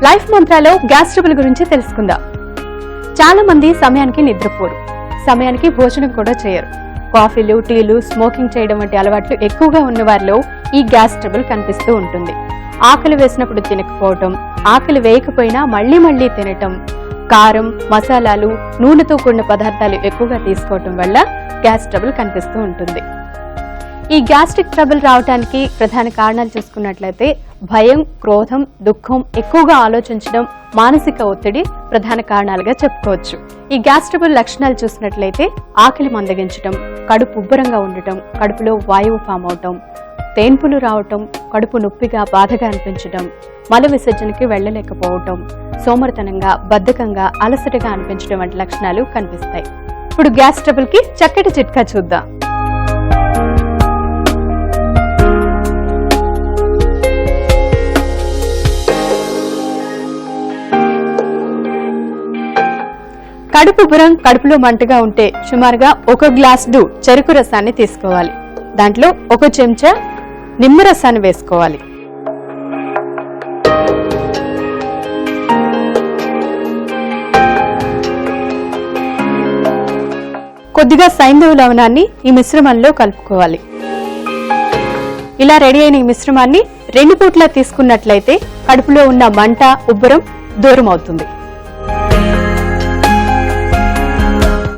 Life మంత్రాలో gas trouble గురించి తెలుసుకుందాం. చాలా మంది సమయానికి నిద్రపోరు, సమయానికి భోజనం కూడా చేయరు. కాఫీలు, టీలు, స్మోకింగ్ చేయడం వంటి అలవాట్లు ఎక్కువగా ఉన్న వారిలో ఈ గ్యాస్ ట్రబుల్ కనిపిస్తూ ఉంటుంది. ఆకలి వేసినప్పుడు తినకపోవటం, ఆకలి వేయకపోయినా మళ్లీ తినటం, కారం, మసాలాలు, నూనెతో కూడిన పదార్థాలు ఎక్కువగా తీసుకోవటం వల్ల గ్యాస్ ట్రబుల్ కనిపిస్తూ ఉంటుంది. ఈ గ్యాస్ట్రిక్ ట్రబుల్ రావడానికి ప్రధాన కారణాలు చూసుకున్నట్లయితే భయం, క్రోధం, దుఃఖం, ఎక్కువగా ఆలోచించడం, మానసిక ఒత్తిడి ప్రధాన కారణాలుగా చెప్పుకోవచ్చు. ఈ గ్యాస్ ట్రబుల్ లక్షణాలు చూసినట్లయితే ఆకలి మందగించడం, కడుపు ఉబ్బరంగా ఉండటం, కడుపులో వాయువు ఫామ్ అవటం, తేన్పులు రావటం, కడుపు నొప్పిగా బాధగా అనిపించడం, మల విసర్జనకి వెళ్లలేకపోవటం, సోమరితనంగా, బద్ధకంగా, అలసటగా అనిపించడం వంటి లక్షణాలు కనిపిస్తాయి. ఇప్పుడు గ్యాస్ ట్రబుల్ కి చక్కటి చిట్కా చూద్దాం. కడుపు ఉబ్బరం, కడుపులో మంటగా ఉంటే సుమారుగా 1 గ్లాసు చెరుకు రసాన్ని తీసుకోవాలి. దాంట్లో 1 చెంచా నిమ్మరసాన్ని వేసుకోవాలి. కొద్దిగా సైంధవ లవణాన్ని ఈ మిశ్రమంలో కలుపుకోవాలి. ఇలా రెడీ అయిన ఈ మిశ్రమాన్ని 2 పూట్లా తీసుకున్నట్లయితే కడుపులో ఉన్న మంట, ఉబ్బరం దూరం అవుతుంది.